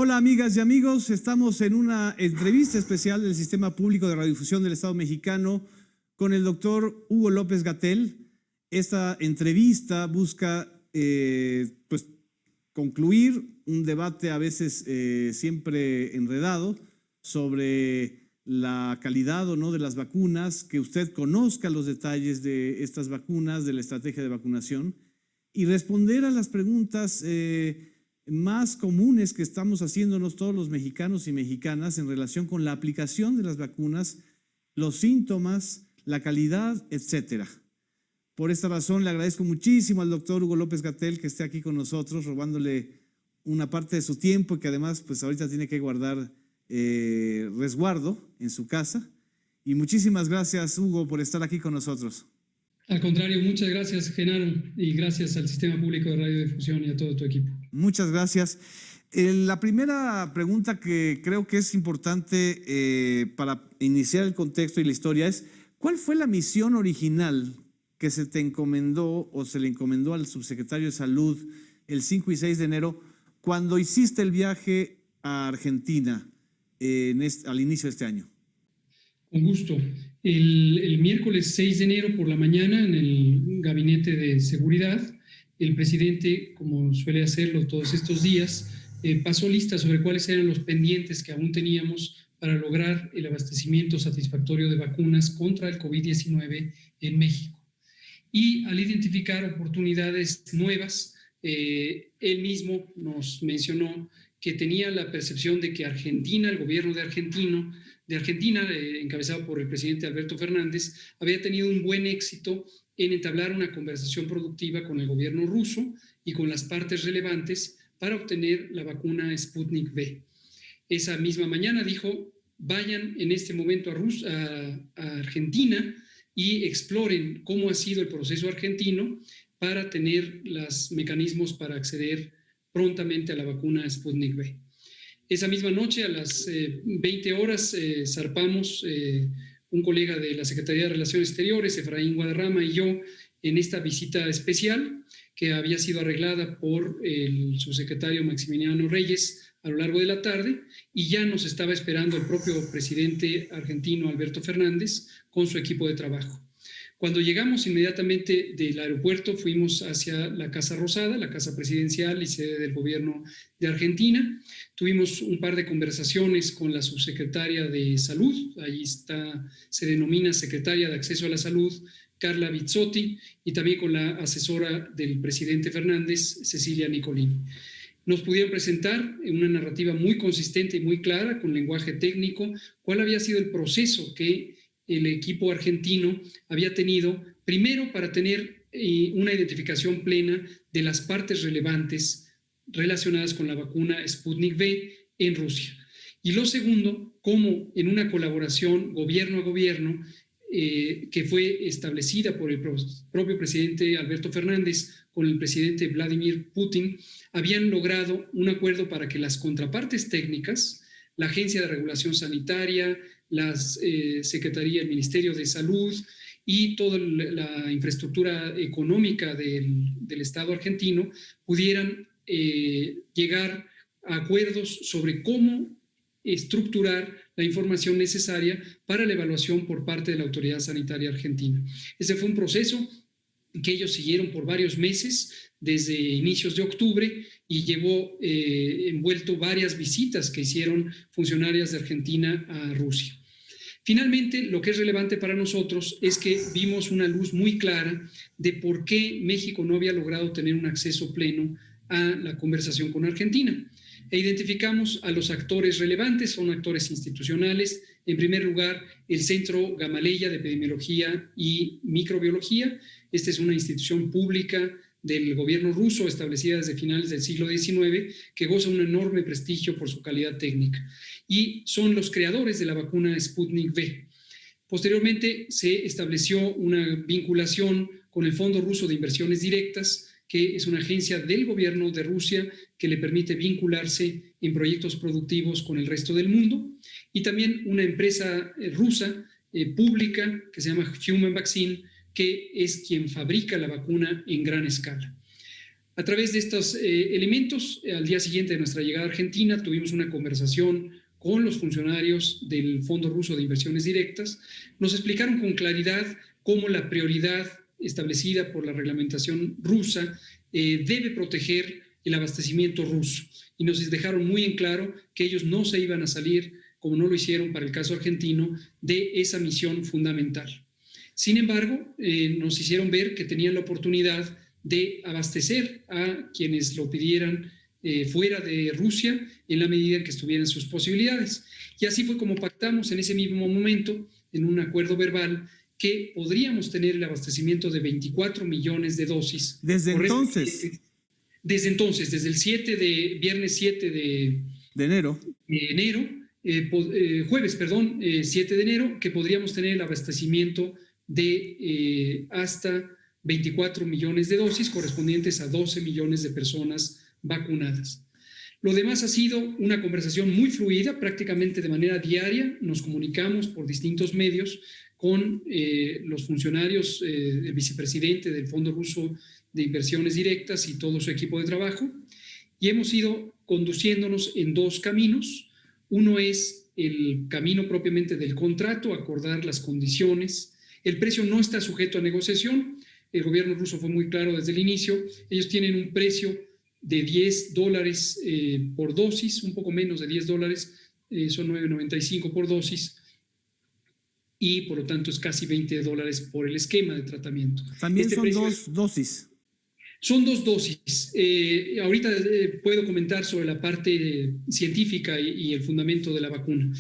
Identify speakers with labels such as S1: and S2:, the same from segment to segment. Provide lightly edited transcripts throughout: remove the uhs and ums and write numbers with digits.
S1: Hola amigas y amigos, estamos en una entrevista especial del Sistema Público de Radiodifusión del Estado Mexicano con el doctor Hugo López-Gatell. Esta entrevista busca concluir un debate a veces siempre enredado sobre la calidad o no de las vacunas, que usted conozca los detalles de estas vacunas, de la estrategia de vacunación y responder a las preguntas más comunes que estamos haciéndonos todos los mexicanos y mexicanas en relación con la aplicación de las vacunas, los síntomas, la calidad, etcétera. Por esta razón le agradezco muchísimo al doctor Hugo López-Gatell que esté aquí con nosotros, robándole una parte de su tiempo y que además pues ahorita tiene que guardar resguardo en su casa. Y muchísimas gracias, Hugo, por estar aquí con nosotros.
S2: Al contrario, muchas gracias, Genaro, y gracias al Sistema Público de Radiodifusión y a todo tu equipo.
S1: Muchas gracias. La primera pregunta que creo que es importante para iniciar el contexto y la historia es, ¿cuál fue la misión original que se te encomendó o se le encomendó al subsecretario de Salud el 5 y 6 de enero cuando hiciste el viaje a Argentina al inicio de este año?
S2: Con gusto. El miércoles 6 de enero por la mañana, en el Gabinete de Seguridad, el presidente, como suele hacerlo todos estos días, pasó lista sobre cuáles eran los pendientes que aún teníamos para lograr el abastecimiento satisfactorio de vacunas contra el COVID-19 en México. Y al identificar oportunidades nuevas, él mismo nos mencionó que tenía la percepción de que Argentina, el gobierno de Argentina, encabezado por el presidente Alberto Fernández, había tenido un buen éxito en entablar una conversación productiva con el gobierno ruso y con las partes relevantes para obtener la vacuna Sputnik V. Esa misma mañana dijo, vayan en este momento a Argentina y exploren cómo ha sido el proceso argentino para tener los mecanismos para acceder prontamente a la vacuna Sputnik V. Esa misma noche, a las 20 horas, zarpamos un colega de la Secretaría de Relaciones Exteriores, Efraín Guadarrama, y yo, en esta visita especial que había sido arreglada por el subsecretario Maximiliano Reyes a lo largo de la tarde, y ya nos estaba esperando el propio presidente argentino, Alberto Fernández, con su equipo de trabajo. Cuando llegamos inmediatamente del aeropuerto, fuimos hacia la Casa Rosada, la casa presidencial y sede del gobierno de Argentina. Tuvimos un par de conversaciones con la subsecretaria de Salud, ahí se denomina Secretaria de Acceso a la Salud, Carla Bizzotti, y también con la asesora del presidente Fernández, Cecilia Nicolini. Nos pudieron presentar en una narrativa muy consistente y muy clara, con lenguaje técnico, cuál había sido el proceso que el equipo argentino había tenido, primero para tener una identificación plena de las partes relevantes relacionadas con la vacuna Sputnik V en Rusia. Y lo segundo, cómo en una colaboración gobierno a gobierno que fue establecida por el propio presidente Alberto Fernández con el presidente Vladimir Putin, habían logrado un acuerdo para que las contrapartes técnicas, la Agencia de Regulación Sanitaria, la Secretaría, el Ministerio de Salud y toda la infraestructura económica del Estado argentino pudieran llegar a acuerdos sobre cómo estructurar la información necesaria para la evaluación por parte de la Autoridad Sanitaria Argentina. Ese fue un proceso que ellos siguieron por varios meses, desde inicios de octubre, y llevó envuelto varias visitas que hicieron funcionarias de Argentina a Rusia. Finalmente, lo que es relevante para nosotros es que vimos una luz muy clara de por qué México no había logrado tener un acceso pleno a la conversación con Argentina. E identificamos a los actores relevantes, son actores institucionales. En primer lugar, el Centro Gamaleya de Epidemiología y Microbiología. Esta es una institución pública del gobierno ruso, establecida desde finales del siglo XIX, que goza un enorme prestigio por su calidad técnica. Y son los creadores de la vacuna Sputnik V. Posteriormente se estableció una vinculación con el Fondo Ruso de Inversiones Directas, que es una agencia del gobierno de Rusia que le permite vincularse en proyectos productivos con el resto del mundo, y también una empresa rusa pública que se llama Human Vaccine, que es quien fabrica la vacuna en gran escala. A través de estos elementos, al día siguiente de nuestra llegada a Argentina, tuvimos una conversación con los funcionarios del Fondo Ruso de Inversiones Directas. Nos explicaron con claridad cómo la prioridad establecida por la reglamentación rusa debe proteger el abastecimiento ruso. Y nos dejaron muy en claro que ellos no se iban a salir, como no lo hicieron para el caso argentino, de esa misión fundamental. Sin embargo, nos hicieron ver que tenían la oportunidad de abastecer a quienes lo pidieran fuera de Rusia en la medida en que estuvieran sus posibilidades. Y así fue como pactamos en ese mismo momento, en un acuerdo verbal, que podríamos tener el abastecimiento de 24 millones de dosis.
S1: Desde entonces.
S2: Desde entonces, desde el viernes 7 de enero, jueves, 7 de enero, que podríamos tener el abastecimiento de hasta 24 millones de dosis correspondientes a 12 millones de personas vacunadas. Lo demás ha sido una conversación muy fluida, prácticamente de manera diaria. Nos comunicamos por distintos medios con los funcionarios, el vicepresidente del Fondo Ruso de Inversiones Directas y todo su equipo de trabajo, y hemos ido conduciéndonos en dos caminos. Uno es el camino propiamente del contrato, acordar las condiciones. El precio no está sujeto a negociación. El gobierno ruso fue muy claro desde el inicio. Ellos tienen un precio de $10 por dosis, un poco menos de $10, son 9.95 por dosis, y por lo tanto es casi $20 por el esquema de tratamiento.
S1: También son dos dosis.
S2: Son dos dosis. Ahorita puedo comentar sobre la parte científica y el fundamento de la vacuna.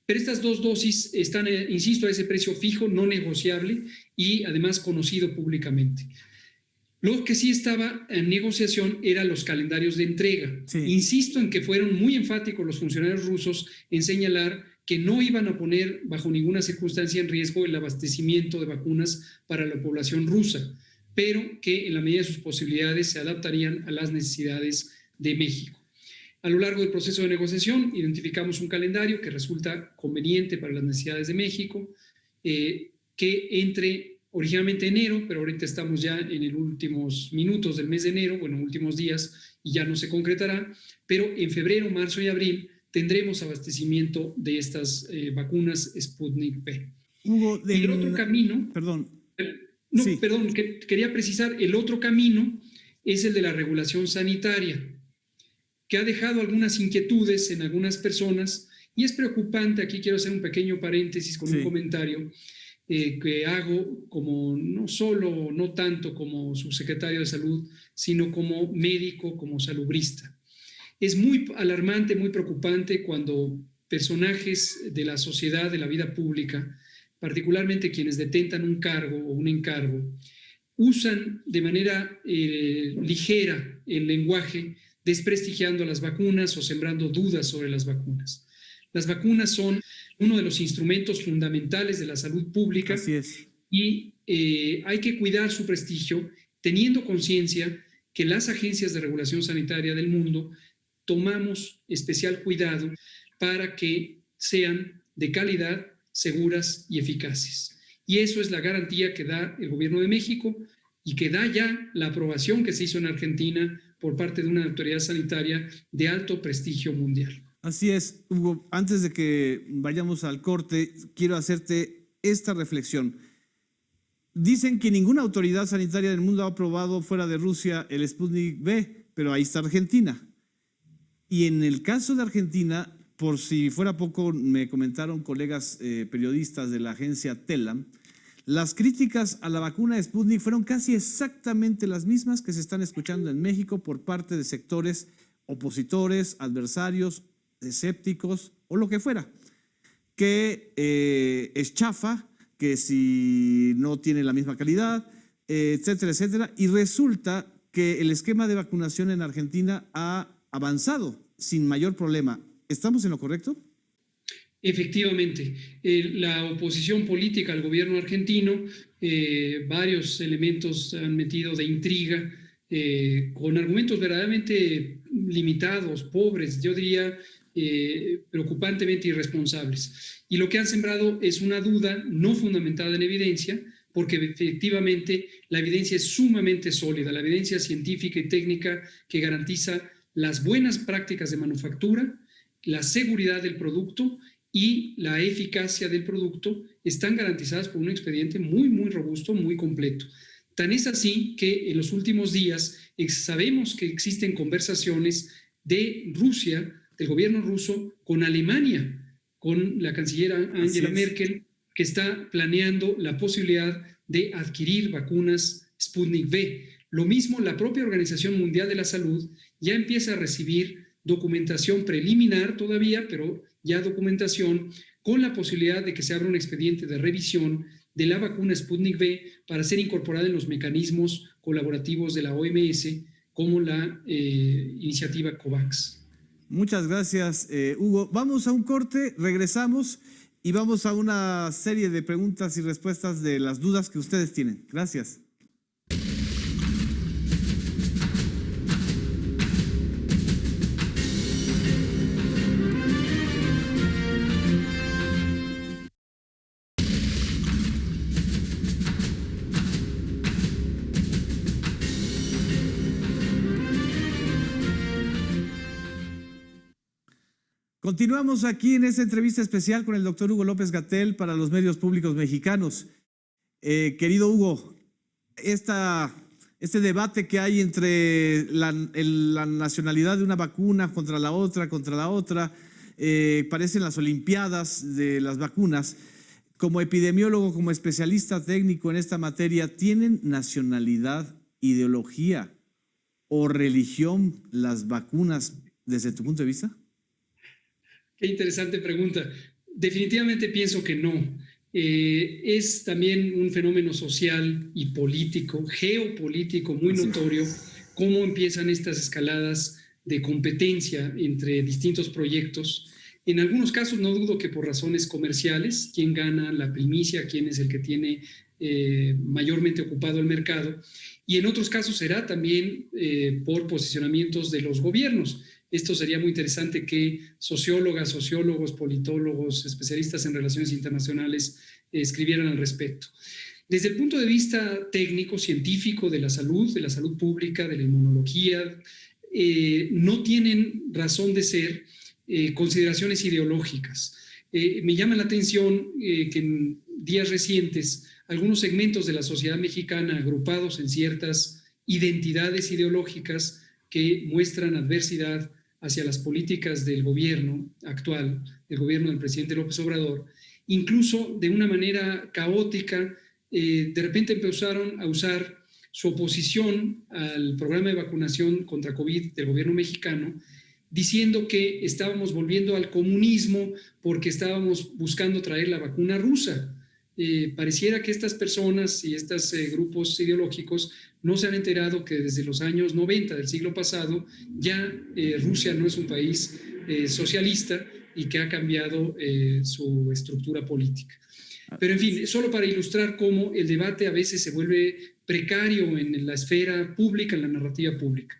S2: Pero estas dos dosis están, insisto, a ese precio fijo, no negociable y además conocido públicamente. Lo que sí estaba en negociación eran los calendarios de entrega. Sí. Insisto en que fueron muy enfáticos los funcionarios rusos en señalar que no iban a poner bajo ninguna circunstancia en riesgo el abastecimiento de vacunas para la población rusa, pero que en la medida de sus posibilidades se adaptarían a las necesidades de México. A lo largo del proceso de negociación identificamos un calendario que resulta conveniente para las necesidades de México, que entre originalmente enero, pero ahorita estamos ya en los últimos minutos del mes de enero, últimos días, y ya no se concretará, pero en febrero, marzo y abril tendremos abastecimiento de estas vacunas Sputnik V.
S1: Hugo,
S2: el otro camino...
S1: Perdón.
S2: Quería precisar, el otro camino es el de la regulación sanitaria, que ha dejado algunas inquietudes en algunas personas, y es preocupante. Aquí quiero hacer un pequeño paréntesis con un comentario que hago como no tanto como subsecretario de Salud, sino como médico, como salubrista. Es muy alarmante, muy preocupante cuando personajes de la sociedad, de la vida pública, particularmente quienes detentan un cargo o un encargo, usan de manera ligera el lenguaje, desprestigiando las vacunas o sembrando dudas sobre las vacunas. Las vacunas son uno de los instrumentos fundamentales de la salud pública.
S1: Así es.
S2: Y hay que cuidar su prestigio, teniendo conciencia que las agencias de regulación sanitaria del mundo tomamos especial cuidado para que sean de calidad, seguras y eficaces. Y eso es la garantía que da el gobierno de México y que da ya la aprobación que se hizo en Argentina por parte de una autoridad sanitaria de alto prestigio mundial.
S1: Así es, Hugo. Antes de que vayamos al corte, quiero hacerte esta reflexión. Dicen que ninguna autoridad sanitaria del mundo ha aprobado fuera de Rusia el Sputnik V, pero ahí está Argentina. Y en el caso de Argentina, por si fuera poco, me comentaron colegas periodistas de la agencia Telam, las críticas a la vacuna Sputnik fueron casi exactamente las mismas que se están escuchando en México por parte de sectores opositores, adversarios, escépticos o lo que fuera, que es chafa, que si no tiene la misma calidad, etcétera, etcétera. Y resulta que el esquema de vacunación en Argentina ha avanzado sin mayor problema. ¿Estamos en lo correcto?
S2: Efectivamente, la oposición política al gobierno argentino, varios elementos han metido de intriga, con argumentos verdaderamente limitados, pobres, yo diría preocupantemente irresponsables. Y lo que han sembrado es una duda no fundamentada en evidencia, porque efectivamente la evidencia es sumamente sólida, la evidencia científica y técnica que garantiza las buenas prácticas de manufactura, la seguridad del producto y la eficacia del producto están garantizadas por un expediente muy, muy robusto, muy completo. Tan es así que en los últimos días sabemos que existen conversaciones de Rusia, del gobierno ruso, con Alemania, con la canciller Angela Merkel, que está planeando la posibilidad de adquirir vacunas Sputnik V. Lo mismo, la propia Organización Mundial de la Salud ya empieza a recibir documentación preliminar todavía, pero ya documentación con la posibilidad de que se abra un expediente de revisión de la vacuna Sputnik V para ser incorporada en los mecanismos colaborativos de la OMS, como la iniciativa COVAX.
S1: Muchas gracias, Hugo. Vamos a un corte, regresamos y vamos a una serie de preguntas y respuestas de las dudas que ustedes tienen. Gracias. Continuamos aquí en esta entrevista especial con el doctor Hugo López-Gatell para los medios públicos mexicanos. Querido Hugo, este debate que hay entre la nacionalidad de una vacuna contra la otra, parecen las olimpiadas de las vacunas. Como epidemiólogo, como especialista técnico en esta materia, ¿tienen nacionalidad, ideología o religión las vacunas desde tu punto de vista?
S2: Qué interesante pregunta. Definitivamente pienso que no. Es también un fenómeno social y político, geopolítico muy notorio, cómo empiezan estas escaladas de competencia entre distintos proyectos. En algunos casos no dudo que por razones comerciales, quién gana la primicia, quién es el que tiene mayormente ocupado el mercado, y en otros casos será también por posicionamientos de los gobiernos. Esto sería muy interesante que sociólogas, sociólogos, politólogos, especialistas en relaciones internacionales escribieran al respecto. Desde el punto de vista técnico, científico, de la salud pública, de la inmunología, no tienen razón de ser consideraciones ideológicas. Me llama la atención que en días recientes algunos segmentos de la sociedad mexicana agrupados en ciertas identidades ideológicas que muestran adversidad hacia las políticas del gobierno actual, del gobierno del presidente López Obrador, incluso de una manera caótica, de repente empezaron a usar su oposición al programa de vacunación contra COVID del gobierno mexicano, diciendo que estábamos volviendo al comunismo porque estábamos buscando traer la vacuna rusa. Pareciera que estas personas y estos grupos ideológicos no se han enterado que desde los años 90 del siglo pasado ya Rusia no es un país socialista y que ha cambiado su estructura política. Pero en fin, solo para ilustrar cómo el debate a veces se vuelve precario en la esfera pública, en la narrativa pública.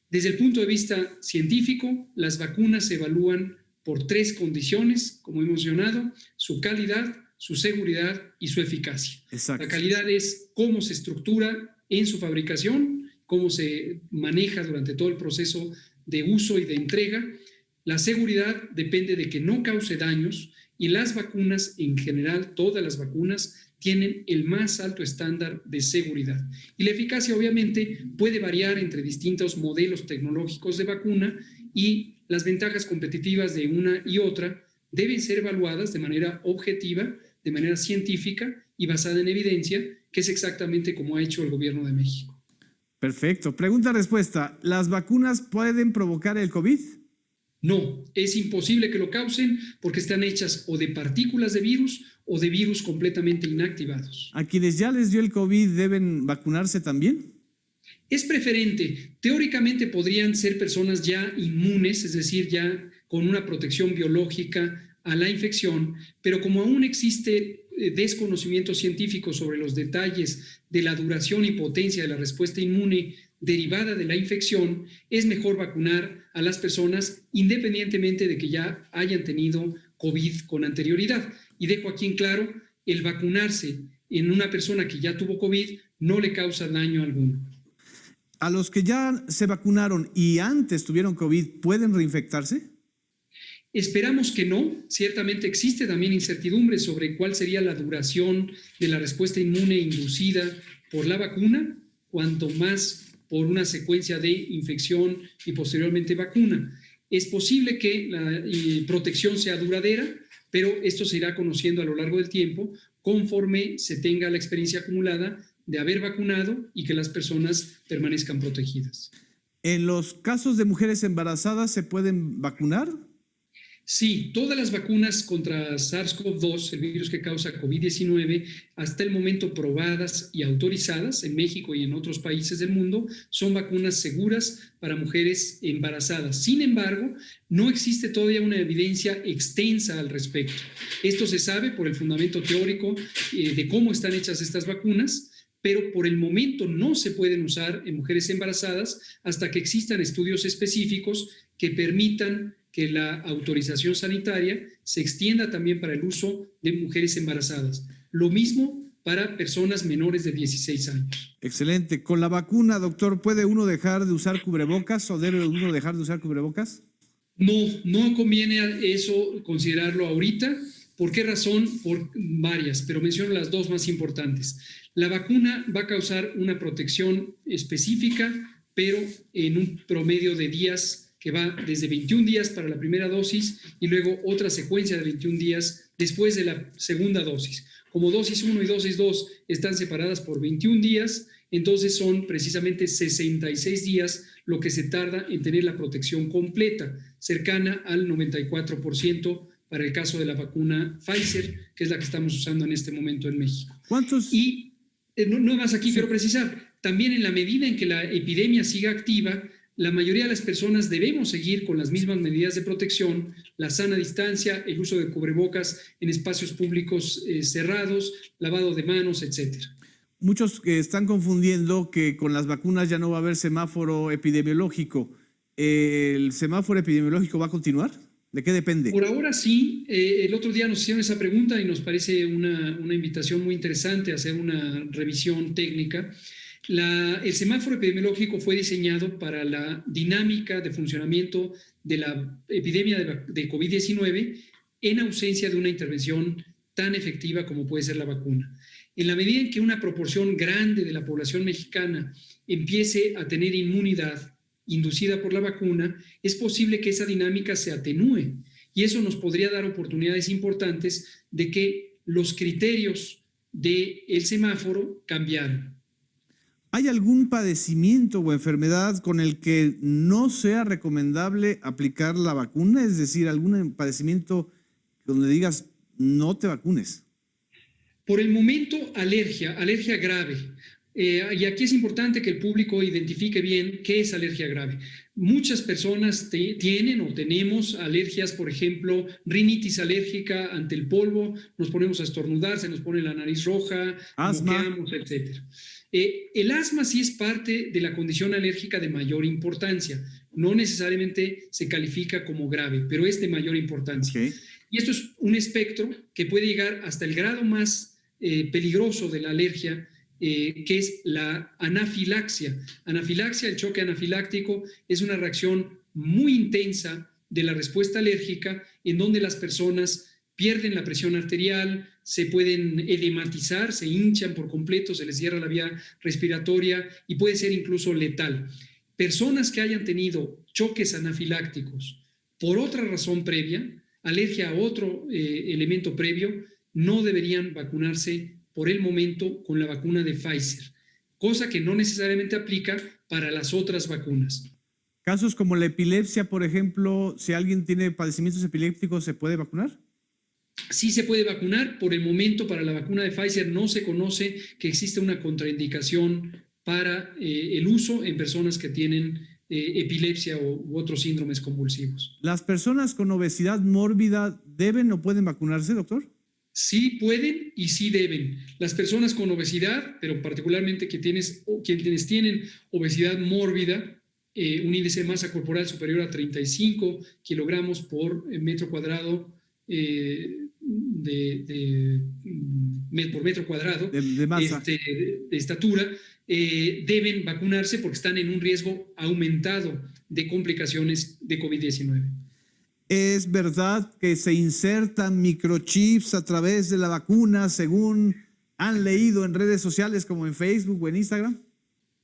S2: Desde el punto de vista científico, las vacunas se evalúan por 3 condiciones, como hemos mencionado: su calidad, su seguridad y su eficacia. Exacto. La calidad es cómo se estructura en su fabricación, cómo se maneja durante todo el proceso de uso y de entrega. La seguridad depende de que no cause daños, y las vacunas en general, todas las vacunas, tienen el más alto estándar de seguridad. Y la eficacia obviamente puede variar entre distintos modelos tecnológicos de vacuna, y las ventajas competitivas de una y otra deben ser evaluadas de manera objetiva, de manera científica y basada en evidencia, que es exactamente como ha hecho el gobierno de México.
S1: Perfecto. Pregunta-respuesta. ¿Las vacunas pueden provocar el COVID?
S2: No, es imposible que lo causen porque están hechas o de partículas de virus o de virus completamente inactivados.
S1: ¿A quienes ya les dio el COVID deben vacunarse también?
S2: Es preferente. Teóricamente podrían ser personas ya inmunes, es decir, ya con una protección biológica a la infección, pero como aún existe desconocimiento científico sobre los detalles de la duración y potencia de la respuesta inmune derivada de la infección, es mejor vacunar a las personas independientemente de que ya hayan tenido COVID con anterioridad. Y dejo aquí en claro, el vacunarse en una persona que ya tuvo COVID no le causa daño alguno.
S1: ¿A los que ya se vacunaron y antes tuvieron COVID pueden reinfectarse?
S2: Esperamos que no. Ciertamente existe también incertidumbre sobre cuál sería la duración de la respuesta inmune inducida por la vacuna, cuanto más por una secuencia de infección y posteriormente vacuna. Es posible que la protección sea duradera, pero esto se irá conociendo a lo largo del tiempo conforme se tenga la experiencia acumulada de haber vacunado y que las personas permanezcan protegidas.
S1: ¿En los casos de mujeres embarazadas se pueden vacunar?
S2: Sí, todas las vacunas contra SARS-CoV-2, el virus que causa COVID-19, hasta el momento probadas y autorizadas en México y en otros países del mundo, son vacunas seguras para mujeres embarazadas. Sin embargo, no existe todavía una evidencia extensa al respecto. Esto se sabe por el fundamento teórico de cómo están hechas estas vacunas, pero por el momento no se pueden usar en mujeres embarazadas hasta que existan estudios específicos que permitan que la autorización sanitaria se extienda también para el uso de mujeres embarazadas. Lo mismo para personas menores de 16 años.
S1: Excelente. Con la vacuna, doctor, ¿puede uno dejar de usar cubrebocas o debe uno dejar de usar cubrebocas?
S2: No conviene eso considerarlo ahorita. ¿Por qué razón? Por varias, pero menciono las dos más importantes. La vacuna va a causar una protección específica, pero en un promedio de días que va desde 21 días para la primera dosis y luego otra secuencia de 21 días después de la segunda dosis. Como dosis 1 y dosis 2 están separadas por 21 días, entonces son precisamente 66 días lo que se tarda en tener la protección completa, cercana al 94% para el caso de la vacuna Pfizer, que es la que estamos usando en este momento en México.
S1: ¿Cuántos?
S2: Y no más aquí quiero precisar, también en la medida en que la epidemia siga activa, la mayoría de las personas debemos seguir con las mismas medidas de protección, la sana distancia, el uso de cubrebocas en espacios públicos cerrados, lavado de manos, etcétera.
S1: Muchos están confundiendo que con las vacunas ya no va a haber semáforo epidemiológico. ¿El semáforo epidemiológico va a continuar? ¿De qué depende?
S2: Por ahora sí. El otro día nos hicieron esa pregunta y nos parece una invitación muy interesante a hacer una revisión técnica. El semáforo epidemiológico fue diseñado para la dinámica de funcionamiento de la epidemia de COVID-19 en ausencia de una intervención tan efectiva como puede ser la vacuna. En la medida en que una proporción grande de la población mexicana empiece a tener inmunidad inducida por la vacuna, es posible que esa dinámica se atenúe y eso nos podría dar oportunidades importantes de que los criterios del semáforo cambiaran.
S1: ¿Hay algún padecimiento o enfermedad con el que no sea recomendable aplicar la vacuna? Es decir, algún padecimiento donde digas no te vacunes.
S2: Por el momento, alergia grave. Y aquí es importante que el público identifique bien qué es alergia grave. Muchas personas tienen o tenemos alergias, por ejemplo, rinitis alérgica ante el polvo, nos ponemos a estornudar, se nos pone la nariz roja, moqueamos, etc. El asma sí es parte de la condición alérgica de mayor importancia. No necesariamente se califica como grave, pero es de mayor importancia.
S1: Okay.
S2: Y esto es un espectro que puede llegar hasta el grado más peligroso de la alergia, que es la anafilaxia. Anafilaxia, el choque anafiláctico, es una reacción muy intensa de la respuesta alérgica en donde las personas pierden la presión arterial, se pueden edematizar, se hinchan por completo, se les cierra la vía respiratoria y puede ser incluso letal. Personas que hayan tenido choques anafilácticos por otra razón previa, alergia a otro elemento previo, no deberían vacunarse por el momento con la vacuna de Pfizer, cosa que no necesariamente aplica para las otras vacunas.
S1: Casos como la epilepsia, por ejemplo, si alguien tiene padecimientos epilépticos, ¿se puede vacunar?
S2: Sí se puede vacunar. Por el momento, para la vacuna de Pfizer no se conoce que existe una contraindicación para el uso en personas que tienen epilepsia u otros síndromes convulsivos.
S1: ¿Las personas con obesidad mórbida deben o pueden vacunarse, doctor?
S2: Sí pueden y sí deben. Las personas con obesidad, pero particularmente quienes tienen obesidad mórbida, un índice de masa corporal superior a 35 kilogramos por metro cuadrado por metro cuadrado
S1: de masa.
S2: de estatura, deben vacunarse porque están en un riesgo aumentado de complicaciones de COVID-19.
S1: ¿Es verdad que se insertan microchips a través de la vacuna, según han leído en redes sociales como en Facebook o en Instagram?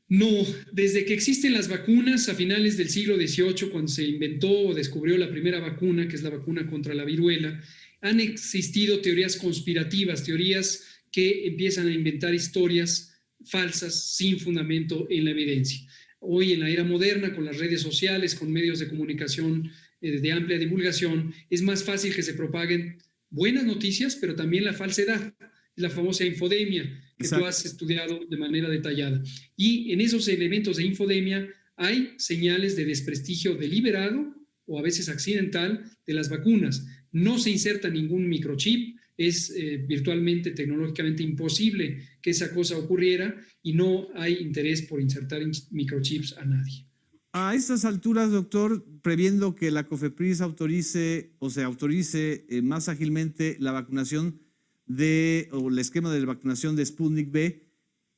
S2: No, desde que existen las vacunas a finales del siglo XVIII, cuando se inventó o descubrió la primera vacuna, que es la vacuna contra la viruela, han existido teorías conspirativas, teorías que empiezan a inventar historias falsas sin fundamento en la evidencia. Hoy, en la era moderna, con las redes sociales, con medios de comunicación de amplia divulgación, es más fácil que se propaguen buenas noticias, pero también la falsedad, la famosa infodemia, que
S1: Exacto.
S2: tú has estudiado de manera detallada. Y en esos elementos de infodemia hay señales de desprestigio deliberado o a veces accidental de las vacunas. No se inserta ningún microchip, es virtualmente, tecnológicamente imposible que esa cosa ocurriera y no hay interés por insertar microchips a nadie.
S1: A estas alturas, doctor, previendo que la COFEPRIS autorice o se autorice más ágilmente la vacunación o el esquema de vacunación de Sputnik V,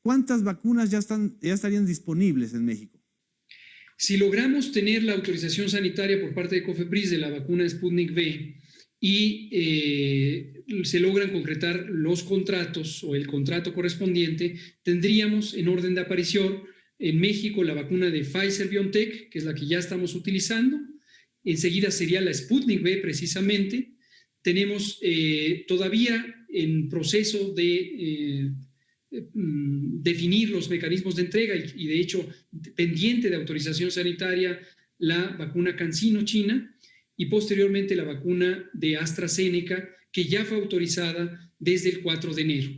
S1: ¿cuántas vacunas ya estarían disponibles en México?
S2: Si logramos tener la autorización sanitaria por parte de COFEPRIS de la vacuna Sputnik V y se logran concretar los contratos o el contrato correspondiente, tendríamos en orden de aparición en México la vacuna de Pfizer-BioNTech, que es la que ya estamos utilizando. Enseguida sería la Sputnik V precisamente. Tenemos todavía en proceso de definir los mecanismos de entrega y de hecho pendiente de autorización sanitaria la vacuna CanSino china y posteriormente la vacuna de AstraZeneca, que ya fue autorizada desde el 4 de enero.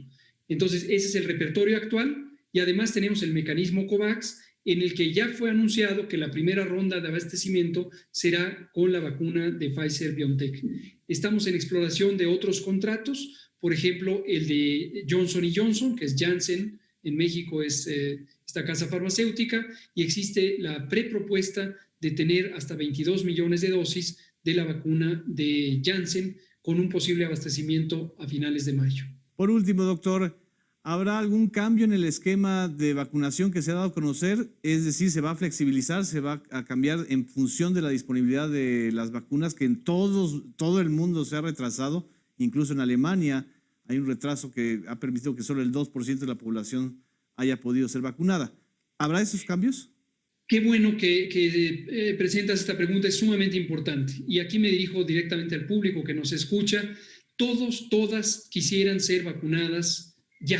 S2: Entonces, ese es el repertorio actual y además tenemos el mecanismo COVAX, en el que ya fue anunciado que la primera ronda de abastecimiento será con la vacuna de Pfizer-BioNTech. Estamos en exploración de otros contratos, por ejemplo, el de Johnson & Johnson, que es Janssen, en México es esta casa farmacéutica, y existe la prepropuesta de tener hasta 22 millones de dosis de la vacuna de Janssen, con un posible abastecimiento a finales de mayo.
S1: Por último, doctor, ¿habrá algún cambio en el esquema de vacunación que se ha dado a conocer? Es decir, ¿se va a flexibilizar, se va a cambiar en función de la disponibilidad de las vacunas, que en todo el mundo se ha retrasado? Incluso en Alemania hay un retraso que ha permitido que solo el 2% de la población haya podido ser vacunada. ¿Habrá esos cambios?
S2: Qué bueno que presentas esta pregunta, es sumamente importante. Y aquí me dirijo directamente al público que nos escucha. Todas quisieran ser vacunadas ya.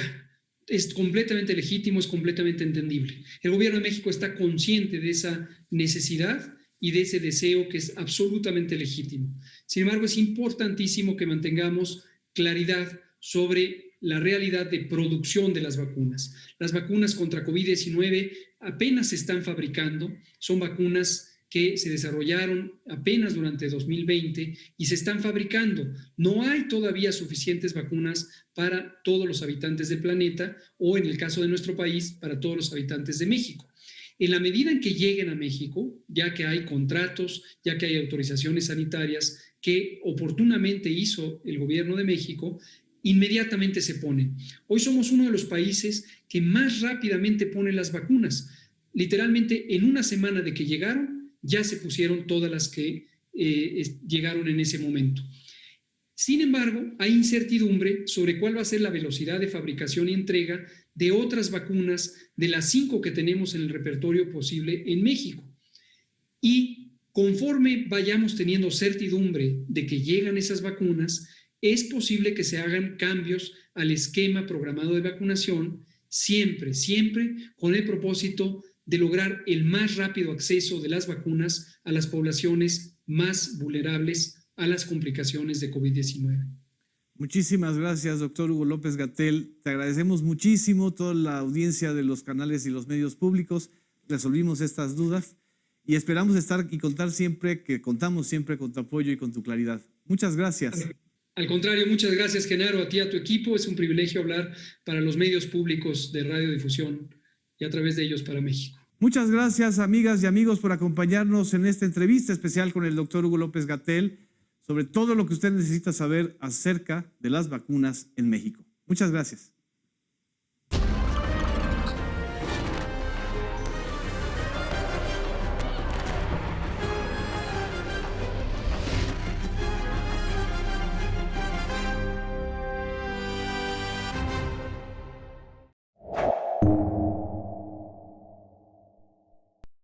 S2: Es completamente legítimo, es completamente entendible. El gobierno de México está consciente de esa necesidad y de ese deseo que es absolutamente legítimo. Sin embargo, es importantísimo que mantengamos claridad sobre la realidad de producción de las vacunas. Las vacunas contra COVID-19 apenas se están fabricando, son vacunas que se desarrollaron apenas durante 2020 y se están fabricando. No hay todavía suficientes vacunas para todos los habitantes del planeta o, en el caso de nuestro país, para todos los habitantes de México. En la medida en que lleguen a México, ya que hay contratos, ya que hay autorizaciones sanitarias que oportunamente hizo el gobierno de México, inmediatamente se ponen. Hoy somos uno de los países que más rápidamente ponen las vacunas. Literalmente, en una semana de que llegaron, ya se pusieron todas las que llegaron en ese momento. Sin embargo, hay incertidumbre sobre cuál va a ser la velocidad de fabricación y entrega de otras vacunas, de las 5 que tenemos en el repertorio posible en México. Y conforme vayamos teniendo certidumbre de que llegan esas vacunas, es posible que se hagan cambios al esquema programado de vacunación, siempre con el propósito de lograr el más rápido acceso de las vacunas a las poblaciones más vulnerables a las complicaciones de COVID-19.
S1: Muchísimas gracias, doctor Hugo López-Gatell. Te agradecemos muchísimo toda la audiencia de los canales y los medios públicos. Resolvimos estas dudas y esperamos estar y contamos siempre con tu apoyo y con tu claridad. Muchas gracias.
S2: Al contrario, muchas gracias, Genaro, a ti y a tu equipo. Es un privilegio hablar para los medios públicos de radiodifusión y a través de ellos para México.
S1: Muchas gracias, amigas y amigos, por acompañarnos en esta entrevista especial con el doctor Hugo López-Gatell sobre todo lo que usted necesita saber acerca de las vacunas en México. Muchas gracias.